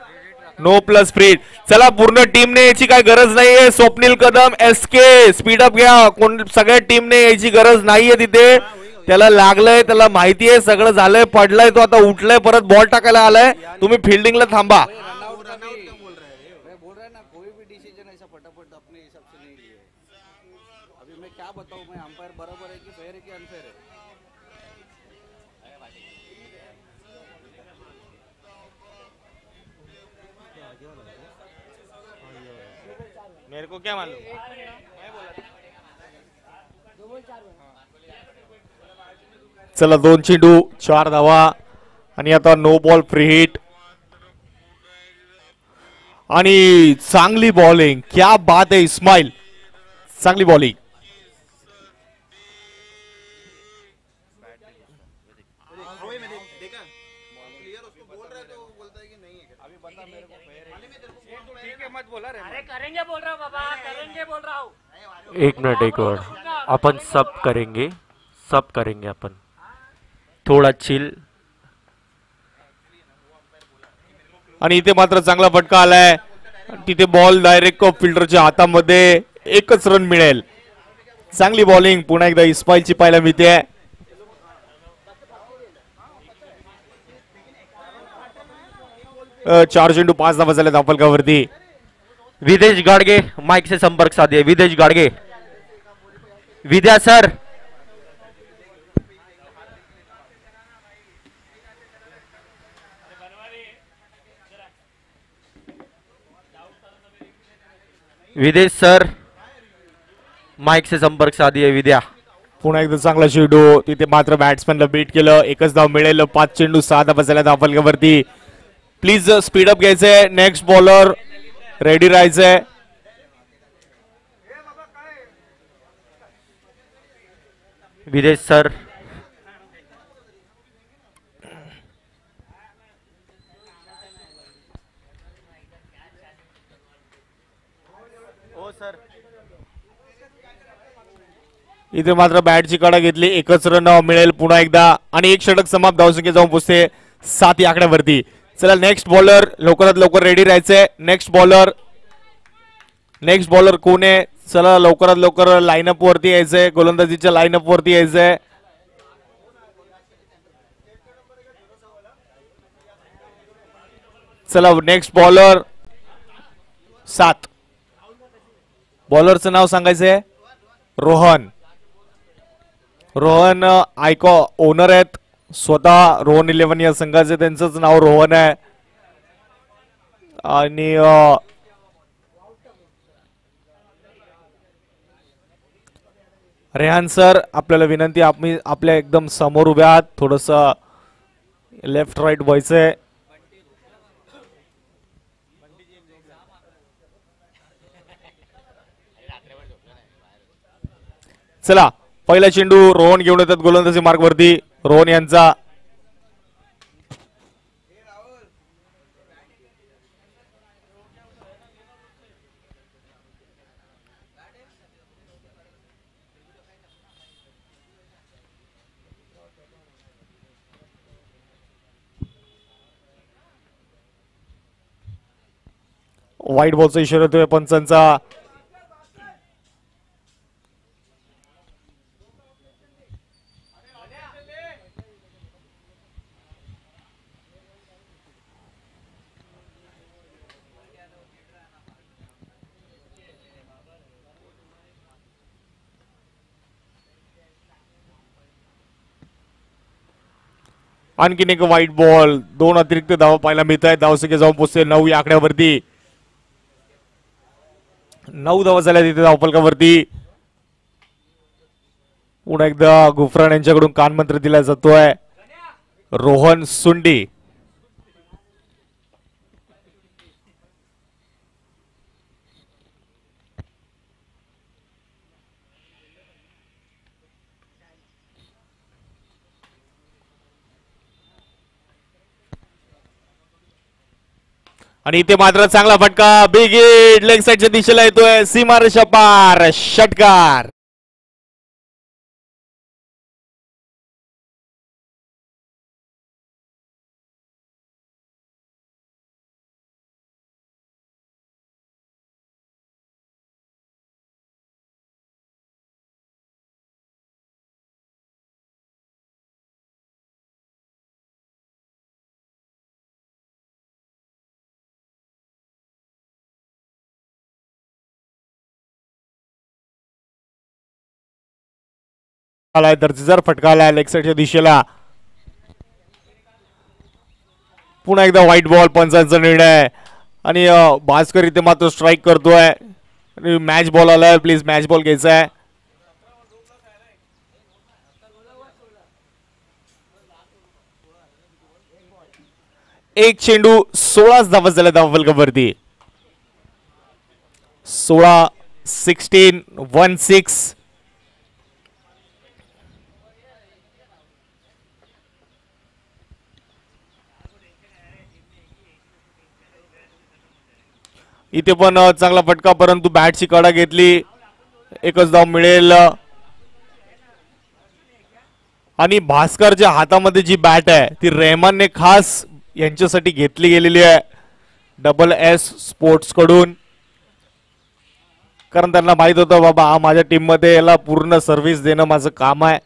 Speaker 1: no plus free hit. चला पूर्ण टीमने याची काय गरज नाहीये. स्वप्नील कदम एसके स्पीडअप घ्या. कोण सगळ्या टीमने याची गरज नाहीये तिथे. त्याला लागलंय, त्याला माहिती आहे, सगळं झालंय, पडलाय, तो आता उठलाय, परत बॉल टाकायला आलाय. तुम्ही फिल्डिंगला थांबा. मेरे को क्या मालूम. चला 2 चेंडू 4 धावा आणि आता नो बॉल फ्री हिट. आणि चांगली बॉलिंग, क्या बात है इस्माइल, चांगली बॉलिंग.
Speaker 2: एक मिनट, एक और अपन सब करेंगे, सब करेंगे अपन. थोड़ा चिल.
Speaker 1: आणि इथे मात्र चांगला फटका आलाय. तिथे बॉल डायरेक्ट फिल्डरच्या हातामध्ये. एकच रन मिळेल. चांगली बॉलिंग पुन्हा एकदा इस्माइलची पाहायला मिळते. चार चेंडू 5 धावा झाल्या धावफलकावरती.
Speaker 2: विदेश गाडगे माइक से संपर्क साधिए. विदेश गाडगे. विद्या सर. विदेश सर, माइक से संपर्क साधिए. विद्या.
Speaker 1: पुन्हा एकदा चांगला चेंडू. तिथे मात्र बॅट्समॅनला बीट केलं. एकच धाव मिळेल. 5 चेंडू 6 धावा झाल्या धावफलकावरती. प्लीज स्पीडअप घ्यायचंय. नेक्स्ट बॉलर रेडी राहायचंय.
Speaker 2: विदेश सर.
Speaker 1: इथे मात्र बॅटची कडा घेतली. एकच रन मिळेल पुन्हा एकदा आणि एक षटक समाप्त. धावसंख्या जाऊन पोहोचते 7 या आकड्यावरती. चला नेक्स्ट बॉलर लवकरात लवकर रेडी राहायचंय. नेक्स्ट बॉलर कोण आहे? चला लवकरात लवकर लाईनअप वरती यायचंय. गोलंदाजीच्या लाईनअप वरती यायचंय. चला नेक्स्ट बॉलर 7. बॉलरचं नाव सांगायचंय रोहन. रोहन आयकॉ ओनर आहेत स्वतः रोहन 11 या संघाचे. त्यांचंच नाव रोहन आहे. आणि रेहान सर आपल्याला विनंती, आपल्या एकदम समोर उभ्या आहात. थोडस लेफ्ट राईट व्हायचंय. चला पहिला चेंडू रोहन घेऊन येतात गोलंदाजी मार्गवरती. रोहन यांचा. वाईट बॉलचा इशारा येतोय पंचांचा. आणखीन एक व्हाईट बॉल, 2 अतिरिक्त धावा पाहायला मिळत आहेत. धावसंख्या जाऊन पोहोचते 9 या आकड्यावरती. 9 धावा झाल्या तिथे धावफलकावरती. पुन्हा एकदा गुफरान यांच्याकडून कानमंत्र दिला जातोय. रोहन सुंडी आणि इथे मात्र चांगला फटका, बिग हिट, लेग साईडच्या दिशेला येतोय. सीमारेषा पार षटकार. आलाय दर्जेदार फटका आलाय लेग साईडच्या दिशेला. पुन्हा एकदा व्हाईट बॉल, पंचांचा निर्णय. आणि भास्कर इथे मात्र स्ट्राईक करतोय. आणि मॅच बॉल आलाय, प्लीज मॅच बॉल घ्यायचा आहे. एक चेंडू 16 धावा झाल्या धावफलकावरती. 16-16 1-6. इथे पण चांगला फटका, परंतु बॅटची कडा घेतली. एकच धाव मिळेल. आणि भास्करच्या हातामध्ये जी बॅट आहे ती रेहमानने खास यांच्यासाठी घेतली गेलेली आहे SS स्पोर्ट्स कडून. कारण त्यांना माहित होतं बाबा हा माझ्या टीम मध्ये याला पूर्ण सर्व्हिस देणं माझं काम आहे.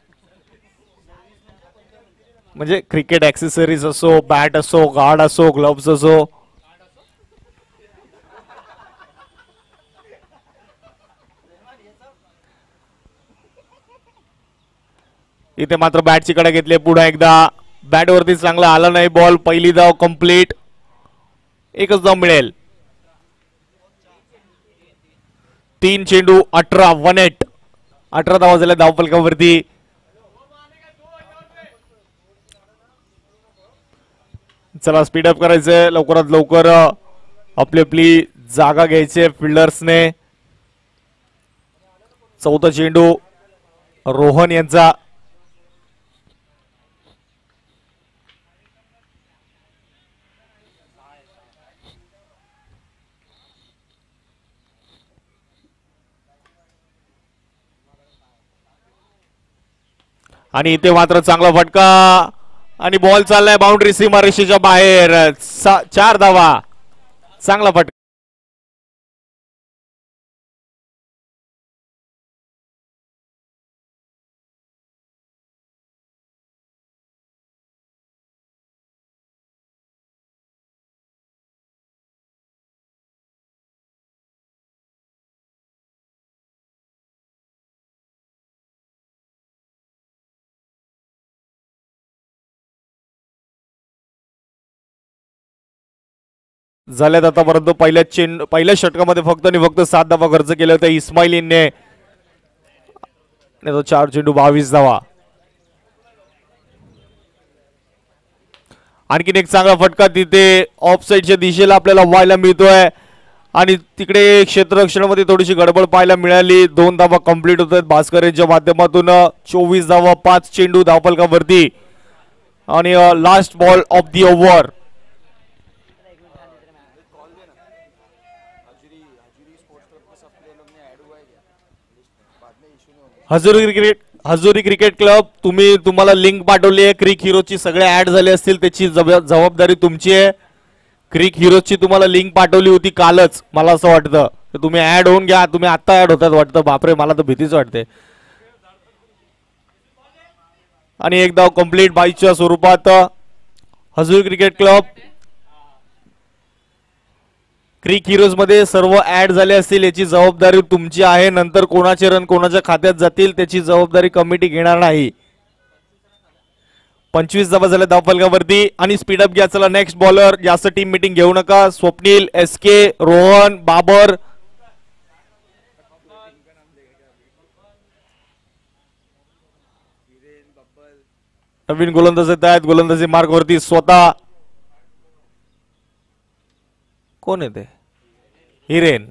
Speaker 1: म्हणजे क्रिकेट ऍक्सेसरीज असो, बॅट असो, गार्ड असो, ग्लोव्स असो. इथे मात्र बॅटची कडा घेतली. पुन्हा एकदा बॅट वरती चांगला आला नाही बॉल. पहिली धाव कंप्लीट. एकच धाव मिळेल. 3 चेंडू 18 1-8. 18 धावा झाल्या धावफलकावरती. चला स्पीडअप करायचंय लवकरात लवकर. आपली आपली जागा घ्यायची फिल्डर्सने. चौथा चेंडू रोहन यांचा. आणि इथे मात्र चांगला फटका आणि बॉल चाललाय बाउंड्री सीमारेषेच्या बाहेर. 4 धावा. चांगला फटका. झाल्यात आतापर्यंत पहिल्या षटकामध्ये फक्त आणि फक्त 7 धावा खर्च केल्या होत्या इस्माइलीने. 4 चेंडू 22 धावा. आणखीन एक चांगला फटका तिथे ऑफ साईडच्या दिशेला आपल्याला व्हायला मिळतोय. आणि तिकडे क्षेत्ररक्षणामध्ये थोडीशी गडबड पाहायला मिळाली. 2 धावा कंप्लीट होत आहेत भास्कर यांच्या माध्यमातून. 24 धावा 5 चेंडू धावफलकावरती. आणि last ball of the over. Hazuri cricket club तुम्हाला लिंक पाठवली आहे. क्रिक हिरोची सगळे ऍड झाले असतील त्याची जबाबदारी तुमची आहे. क्रिक हिरोची तुम्हाला लिंक पाठवली होती कालच मला असं वाटतं. तुम्ही ऍड होऊन घ्या. तुम्ही आता ऍड होतात वाटतं. बापरे मला तर भीतीच वाटते. आणि एक धाव कंप्लीट 22च्या स्वरूपात. हजुरी क्रिकेट क्लब क्रिक हिरोज मध्ये सर्व ऍड झाले असतील याची जबाबदारी तुमची आहे. नंतर कोणाचे रन कोणाच्या खात्यात जातील त्याची जबाबदारी कमिटी घेणार नाही. 25 धावा झाल्या धावफलकावरती आणि स्पीडअप घ्या. चला नेक्स्ट बॉलर. जास्त टीम मीटिंग घेऊ नका. स्वप्नील, SK, रोहन, बाबर. नवीन गोलंदाज येत आहेत. गोलंदाजी मार्क वरती स्वतः कोण येते? हिरेन.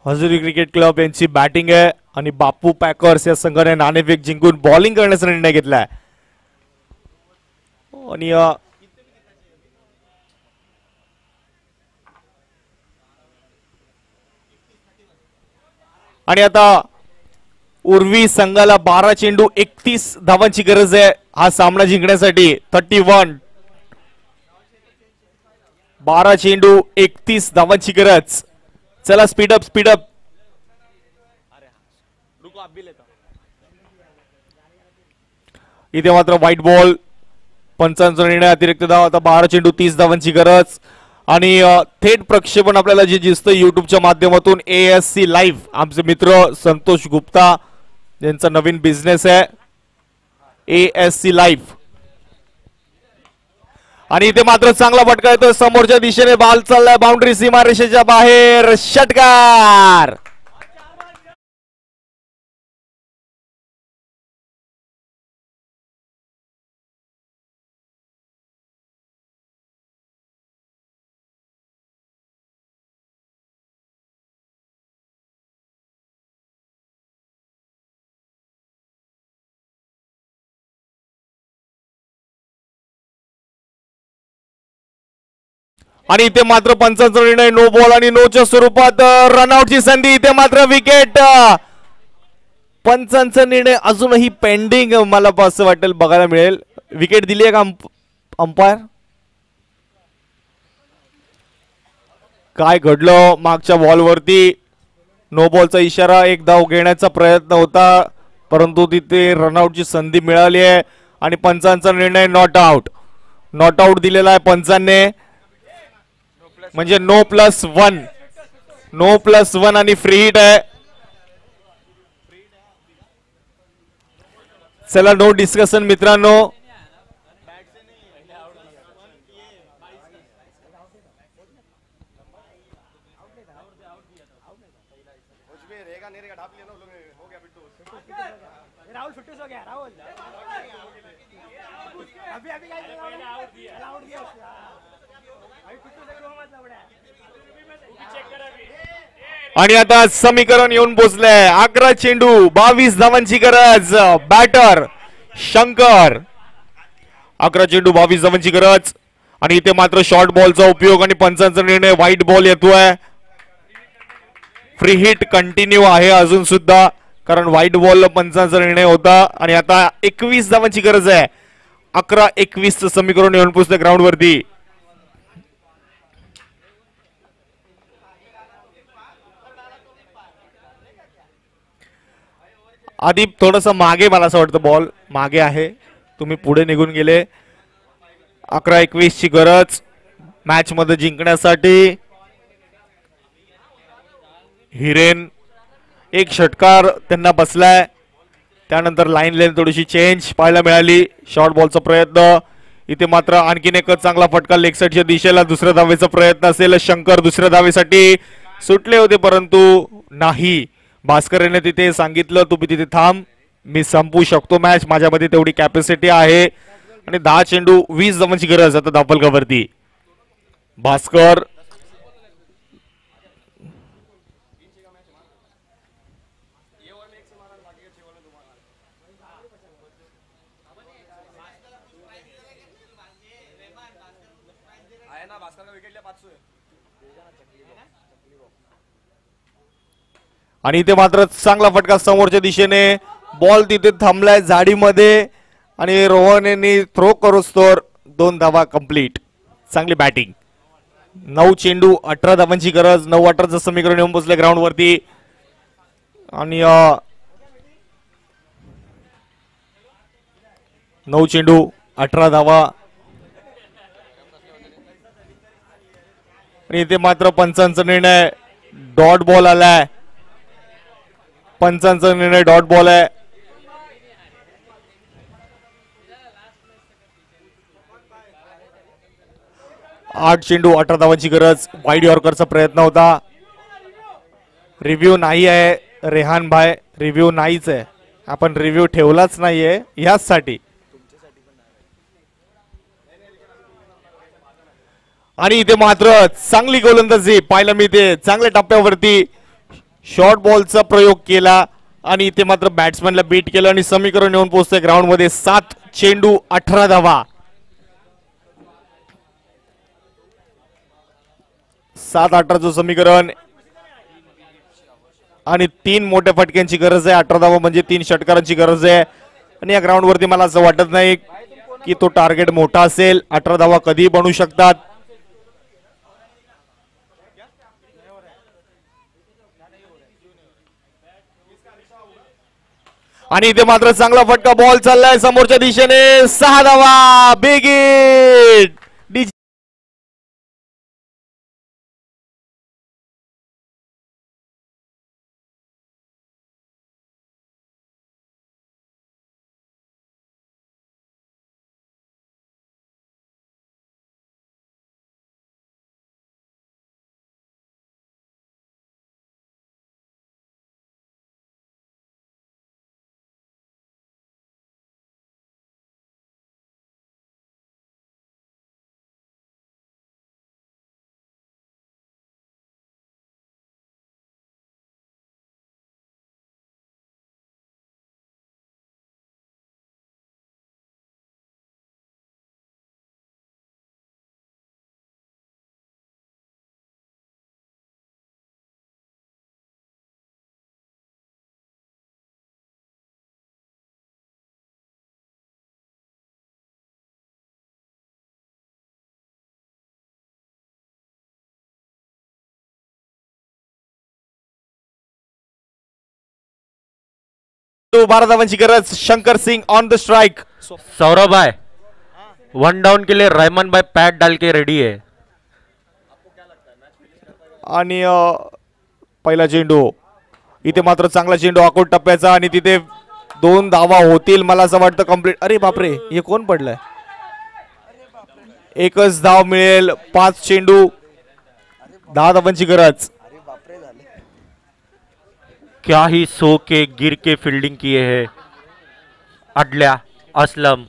Speaker 1: हजुरी क्रिकेट क्लब यांची बॅटिंग आहे आणि बापू पॅकर्स या संघाने नाणेफेक जिंकून बॉलिंग करण्याचा निर्णय घेतलाय. आणि आता उर्वी संघाला 12 चेंडू 31 धावांची गरज आहे हा सामना जिंकण्यासाठी. 31. 12 चेंडू 31 धावांची गरज. चला स्पीडअप स्पीडअप. इथे मात्र व्हाईट बॉल. पंचांचा निर्णय अतिरिक्त धाव. आता 12 चेंडू 30 धावांची गरज. आणि थेट प्रक्षेपण आपल्याला जे दिसतं युट्यूबच्या माध्यमातून ASC लाईव्ह. आमचे मित्र संतोष गुप्ता यांचा नवीन बिझनेस आहे ASC लाईव्ह. आणि इथे मात्र चांगला फटका येतो समोरच्या दिशेने. बॉल चाललाय बाउंड्री सीमारेषेच्या बाहेर. षटकार. आणि इथे मात्र पंचांचा निर्णय नो बॉल आणि नोच्या स्वरूपात रनआउटची संधी. इथे मात्र विकेट. पंचांचा निर्णय अजूनही पेंडिंग मला असं वाटेल बघायला मिळेल. विकेट दिली आहे का अंपायर? काय घडलं मागच्या बॉलवरती? नो बॉलचा इशारा. एक धाव घेण्याचा प्रयत्न होता परंतु तिथे रनआउटची संधी मिळाली आहे आणि पंचांचा निर्णय नॉट आउट. नॉट आउट दिलेला आहे पंचांनी. म्हणजे नो+1. नो+1 आणि फ्री हिट आहे. चला नो डिस्कशन मित्रांनो. आणि आता समीकरण येऊन पोचलंय. 11 चेंडू 22 धावांची गरज. बॅटर शंकर. 11 चेंडू 22 धावांची गरज. आणि इथे मात्र शॉर्ट बॉलचा उपयोग आणि पंचांचा निर्णय व्हाईट बॉल येतोय. फ्री हिट कंटिन्यू आहे अजून सुद्धा कारण व्हाईट बॉल पंचांचा निर्णय होता. आणि आता 21 धावांची गरज आहे. 11-21 समीकरण येऊन पोचलंय ग्राउंड वरती. आधी थोडस मागे मला असं वाटतं बॉल मागे आहे. तुम्ही पुढे निघून गेले. 11-21 ची गरज मॅच मध्ये जिंकण्यासाठी. हिरेन एक षटकार त्यांना बसलाय. त्यानंतर लाईन लेन थोडीशी चेंज पाहायला मिळाली. शॉर्ट बॉलचा प्रयत्न. इथे मात्र आणखीन एक चांगला फटका लेग साईडच्या दिशेला. दुसऱ्या धावेचा प्रयत्न असेल. शंकर दुसऱ्या धावेसाठी सुटले होते परंतु नाही. भास्करने तिथे सांगितलं तुम्ही तिथे थांब मी संपवू शकतो मॅच. माझ्यामध्ये तेवढी कॅपॅसिटी आहे. आणि 10 चेंडू 20 धावांची गरज आता धावफलकावरती. भास्कर आणि इथे मात्र चांगला फटका समोरच्या दिशेने. बॉल तिथे थांबलाय झाडीमध्ये आणि रोहन यांनी थ्रो करोस्तोवर 2 धावा कंप्लीट. चांगली बॅटिंग. 9 चेंडू 18 धावांची गरज. 9-18चं समीकरण येऊन पोचले ग्राउंड वरती. आणि 9 चेंडू 18 धावा. आणि इथे मात्र पंचांचा निर्णय डॉट बॉल आलाय. पंचांचा निर्णय डॉट बॉल आहे. 8 चेंडू 18 धावांची गरज. वाईड यॉर्करचा प्रयत्न होता. रिव्ह्यू नाही आहे रेहान भाई, रिव्ह्यू नाहीच आहे. आपण रिव्ह्यू ठेवलाच नाहीये याचसाठी. आणि इथे मात्र चांगली गोलंदाजी पाहायला मिळते. चांगल्या टप्प्यावरती शॉर्ट बॉलचा प्रयोग केला आणि इथे मात्र बॅट्समॅनला बीट केलं आणि समीकरण येऊन पोहोचतंय ग्राउंड मध्ये. 7 चेंडू 18 धावा. 7-18चं समीकरण आणि 3 मोठ्या फटक्यांची गरज आहे. 18 धावा म्हणजे 3 षटकारांची गरज आहे. आणि या ग्राउंड वरती मला असं वाटत नाही की तो टार्गेट मोठा असेल. 18 धावा कधीही बनू शकतात. आणि इथे मात्र चांगला फटका बॉल चाललाय समोरच्या दिशेने. 6 धावा. Big hit. तो 12 धावांची गरज. Shankar sing on the strike.
Speaker 2: Saurabh भाई, 1 डाउन के लिए रहमान भाई पैड डाल के रेडी है.
Speaker 1: आणि पहिला चेंडू. इथे मात्र चांगला चेंडू आकोट टप्प्याचा आणि तिथे 2 धावा होतील मला असं वाटतं कंप्लीट. अरे बापरे, हे कोण पडलंय. एकच धाव मिळेल. 5 चेंडू 10 धावांची गरज.
Speaker 2: क्या ही सो के गिर के फील्डिंग किए है अडल्या असलम.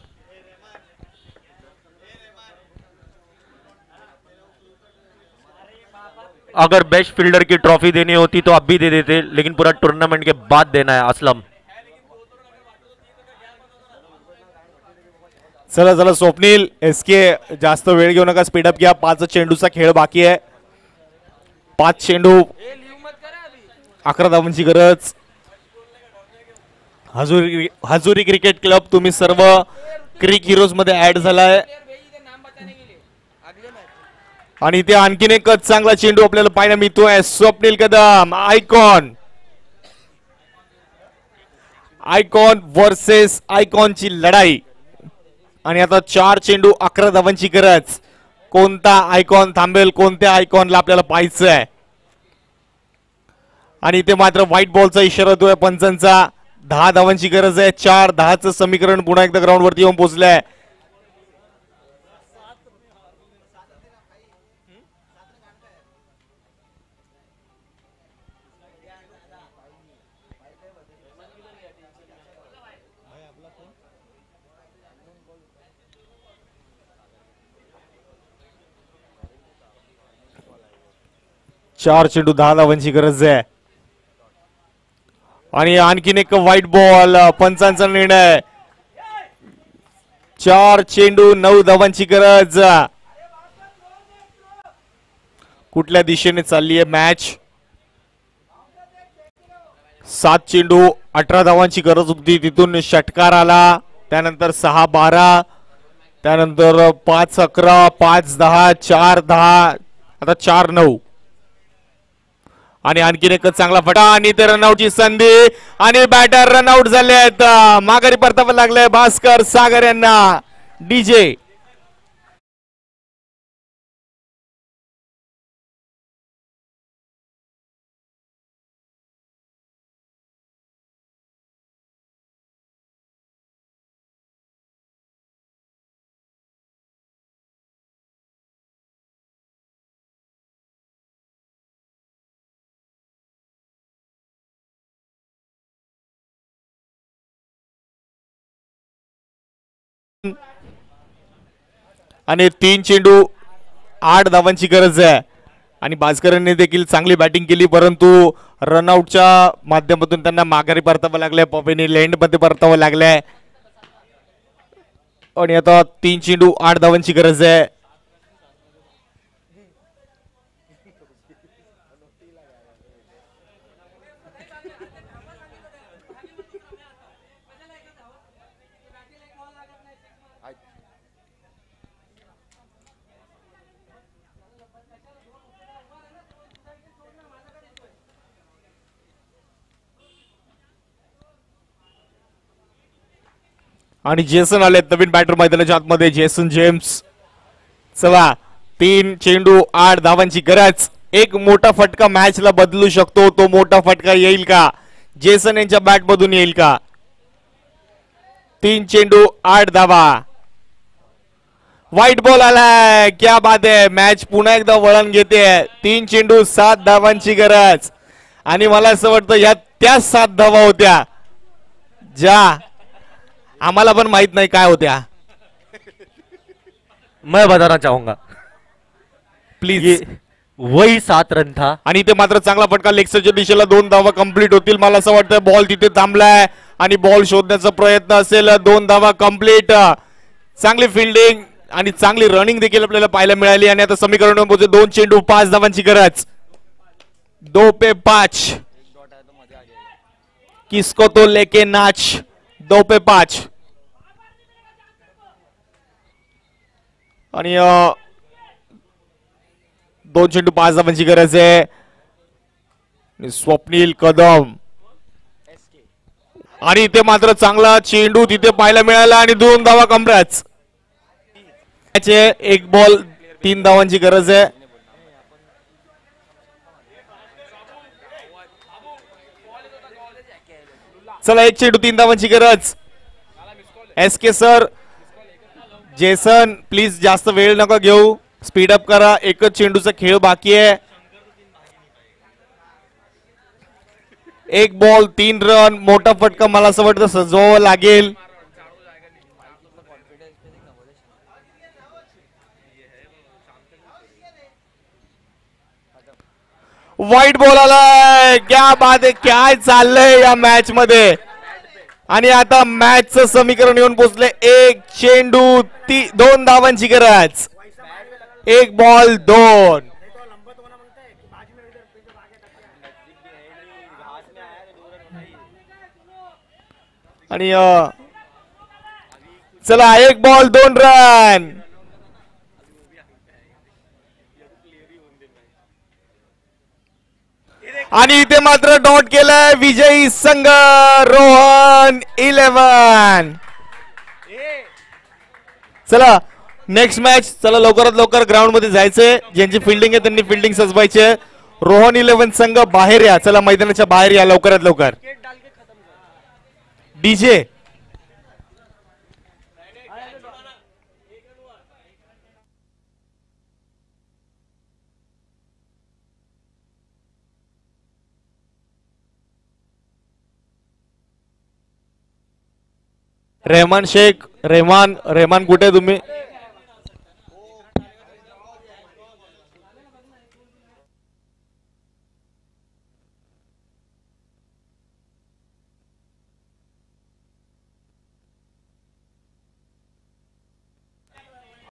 Speaker 2: अगर बेस्ट फील्डर की ट्रॉफी देनी होती तो अब भी दे देते, लेकिन पूरा टूर्नामेंट के बाद देना है असलम.
Speaker 1: चला चला स्वप्नील एसके जास्त वेळ घेऊ नका. स्पीडअप घ्या. 5 चेंडूचा खेळ बाकी आहे. 5 चेंडू 11 धावांची गरज. हजुरी क्रिकेट क्लब तुम्ही सर्व क्रिक हिरोज मध्ये ऍड झालाय. आणि इथे आणखीन एक चांगला चेंडू आपल्याला पाहायला मिळतोय. Swapnil Kadam icon. Icon versus आयकॉनची लढाई. आणि आता 4 चेंडू 11 धावांची गरज. कोणता आयकॉन थांबेल, कोणत्या आयकॉनला आपल्याला पाहायचं आहे. आणि इथे मात्र व्हाईट बॉलचा इशारा होतोय पंचांचा. 10 धावांची गरज आहे. 4-10चं समीकरण पुन्हा एकदा ग्राउंड वरती येऊन पोहोचलंय. चार चेंडू 10 धावांची गरज आहे. आणि आणखीन एक व्हाईट बॉल. पंचांचा निर्णय. 4 चेंडू 9 धावांची गरज. कुठल्या दिशेने चालली आहे मॅच. 7 चेंडू 18 धावांची गरज होती. तिथून षटकार आला. त्यानंतर 6-12, त्यानंतर 5-11, 5-10, 4-10, आता 4-9. आणि आणखीन एक चांगला फटा आणि ते रनआउटची संधी आणि बॅटर रनआउट झाले आहेत. माघारी परतावं लागलंय भास्कर सागर यांना. डीजे आणि 3 चेंडू 8 धावांची गरज आहे. आणि बाजकरांनी देखील चांगली बॅटिंग केली, परंतु रनआउटच्या माध्यमातून त्यांना माघारी परतावं लागलंय. पवेनी लेंड मध्ये परतावं लागलंय. आणि आता 3 चेंडू 8 धावांची गरज आहे. आणि जेसन आले नवीन बॅटर मैदानाच्या आतमध्ये, जेसन जेम्स. चला 3 चेंडू 8 धावांची गरज. एक मोठा फटका मॅचला बदलू शकतो. तो मोठा फटका येईल का? जेसन यांच्या बॅट मधून येईल का? 3 चेंडू 8 धावा. व्हाईट बॉल आलाय. क्या बात आहे. मॅच पुन्हा एकदा वळण घेते. 3 चेंडू 7 धावांची गरज. आणि मला असं वाटतं या त्या 7 धावा होत्या ज्या आम्हाला पण माहित नाही काय होत्या.
Speaker 2: मैं बताना चाहूंगा
Speaker 1: प्लीज.
Speaker 2: ये वही 7 रन था.
Speaker 1: आणि ते मात्र चांगला फटका लेगच्या दिशेला. 2 धावा कंप्लीट होतील. मला असं वाटतं बॉल तिथे थांबलाय आणि बॉल शोधण्याचा प्रयत्न असेल. 2 धावा कंप्लीट. चांगली फिल्डिंग आणि चांगली रनिंग देखील आपल्याला पाहायला मिळाली. आणि आता समीकरण पोहोचले. 2 चेंडू 5 धावांची गरज. 2 पे 5. किसको तो लेके नाच. 2 पे 5. आणि 2 चेंडू 5 धावांची गरज आहे. स्वप्नील कदम. आणि इथे मात्र चांगला चेंडू तिथे पाहायला मिळाला आणि 2 धावा कमराच. 1 बॉल 3 धावांची गरज आहे. चला 1 चेंडू 3 धावांची गरज. SK सर, जेसन प्लीज जास्त वेळ नका घेऊ. स्पीडअप करा. एकच चेंडूचा खेळ बाकी आहे. 1 बॉल 3 रन. मोठा फटका मला असं वाटतं सजवावं लागेल. व्हाईट बॉल आलाय. क्या बात आहे. काय चाललंय या मॅच मध्ये. आणि आता मॅचचं समीकरण येऊन पोहोचले. 1 चेंडू 2 धावांची गरज. 1 बॉल 2. आणि चला 1 बॉल 2 रन. आणि इथे मात्र डॉट केलाय विजयी संघ रोहन 11. चला नेक्स्ट मॅच. चला लवकरात लवकर ग्राउंड मध्ये जायचंय. ज्यांची फिल्डिंग आहे त्यांनी फिल्डिंग सजवायचे. रोहन 11 संघ बाहेर या. चला मैदानाच्या बाहेर या लवकरात लवकर. डीजे रेहमान शेख. रेहमान कुठे तुम्ही?